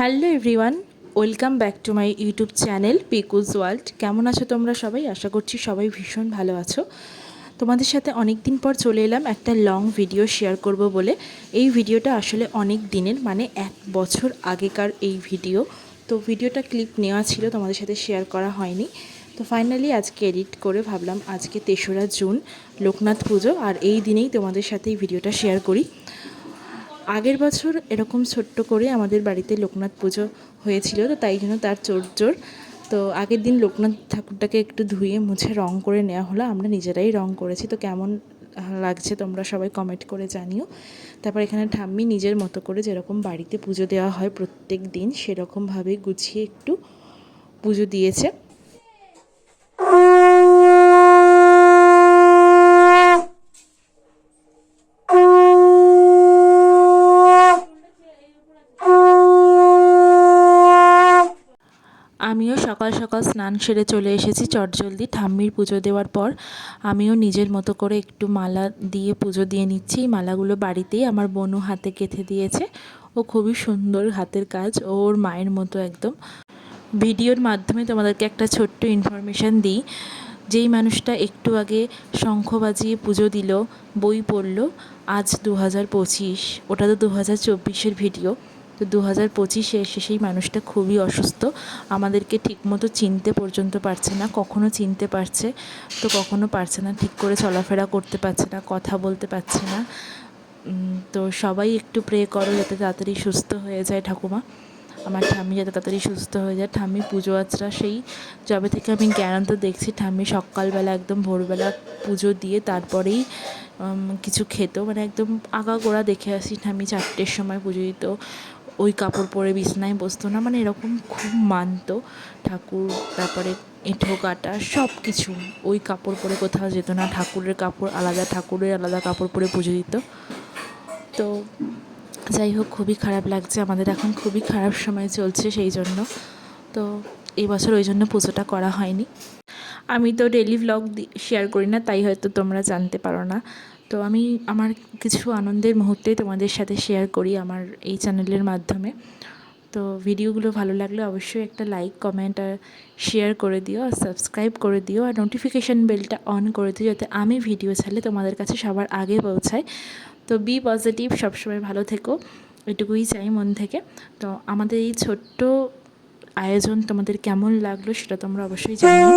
Hello everyone, welcome back to my YouTube channel Piku's world. কেমন আছো তোমরা সবাই? আশা করছি সবাই ভীষণ ভালো আছো। তোমাদের সাথে অনেক দিন পর চলে এলাম একটা লং ভিডিও শেয়ার করব বলে। এই ভিডিওটা আসলে অনেক দিনের, মানে 1 বছর আগেকার এই ভিডিও। তো ভিডিওটা ক্লিপ নেওয়া ছিল, তোমাদের সাথে শেয়ার করা হয়নি। তো ফাইনালি আজকে এডিট করে ভাবলাম আজকে 3রা জুন লোকনাথ পুজো, আর এই দিনেই তোমাদের সাথে এই ভিডিওটা শেয়ার করি। আগের বছর এরকম ছোট্ট করে আমাদের বাড়িতে লোকনাথ পুজো হয়েছিল, তো তাই জন্য তার জোর। তো আগের দিন লোকনাথ ঠাকুরটাকে একটু ধুয়ে মুছে রং করে নেওয়া হলো, আমরা নিজেরাই রং করেছি। তো কেমন লাগছে তোমরা সবাই কমেন্ট করে জানিও। তারপর এখানে ঠাম্মি নিজের মতো করে যেরকম বাড়িতে পুজো দেওয়া হয় প্রত্যেক দিন সেরকমভাবে গুছিয়ে একটু পুজো দিয়েছে। আমিও সকাল সকাল স্নান সেরে চলে এসেছি চটজলদি। ঠাম্মির পুজো দেওয়ার পর আমিও নিজের মতো করে একটু মালা দিয়ে পুজো দিয়ে নিচ্ছি। এই মালাগুলো বাড়িতেই আমার বোনও হাতে গেঁথে দিয়েছে। ও খুবই সুন্দর হাতের কাজ, ওর মায়ের মতো একদম। ভিডিওর মাধ্যমে তোমাদেরকে একটা ছোট্ট ইনফরমেশান দিই। যেই মানুষটা একটু আগে শঙ্খ বাজিয়ে পুজো দিল, বই পড়ল, আজ 2025, ওটা তো 2024-এর ভিডিও। তো 2025-এ এসে সেই মানুষটা খুবই অসুস্থ, আমাদেরকে ঠিকমতো চিনতে পর্যন্ত পারছে না। কখনো চিনতে পারছে তো কখনো পারছে না, ঠিক করে চলাফেরা করতে পারছে না, কথা বলতে পারছে না। তো সবাই একটু প্রে করো যাতে তাড়াতাড়ি সুস্থ হয়ে যায় ঠাকুমা, আমার ঠাম্মি যাতে তাড়াতাড়ি সুস্থ হয়ে যায়। ঠাম্মি পুজো আচরা সেই যবে থেকে আমি জ্ঞানান্ত দেখছি, ঠাম্মি সকালবেলা একদম ভোরবেলা পুজো দিয়ে তারপরেই কিছু খেত, মানে একদম আগাগোড়া দেখে আসি ঠাম্মি 4টের সময় পুজো দিত। ওই কাপড় পরে বিছানায় বসতো না, মানে এরকম খুব মানত ঠাকুর। তারপরে এঁঠো কাটা সব কিছু ওই কাপড় পরে কোথাও যেত না, ঠাকুরের কাপড় আলাদা, ঠাকুরের আলাদা কাপড় পরে পুজো দিত। তো যাই হোক, খুবই খারাপ লাগছে, আমাদের এখন খুবই খারাপ সময় চলছে সেই জন্য। তো এই বছর ওই জন্য পুজোটা করা হয়নি। আমি তো ডেইলি ভ্লগ শেয়ার করি না, তাই হয়তো তোমরা জানতে পারো না। তো আমি আমার কিছু আনন্দের মুহূর্তে তোমাদের সাথে শেয়ার করি আমার এই চ্যানেলের মাধ্যমে। তো ভিডিওগুলো ভালো লাগলে অবশ্যই একটা লাইক, কমেন্ট আর শেয়ার করে দিও, আর সাবস্ক্রাইব করে দিও, আর নোটিফিকেশান বেলটা অন করে দিও যাতে আমি ভিডিও ছাড়লে তোমাদের কাছে সবার আগে পৌঁছায়। তো বি পজিটিভ, সবসময় ভালো থেকো, এটুকুই চাই মন থেকে। তো আমাদের এই ছোট্ট আয়োজন তোমাদের কেমন লাগলো সেটা তোমরা অবশ্যই জানিও।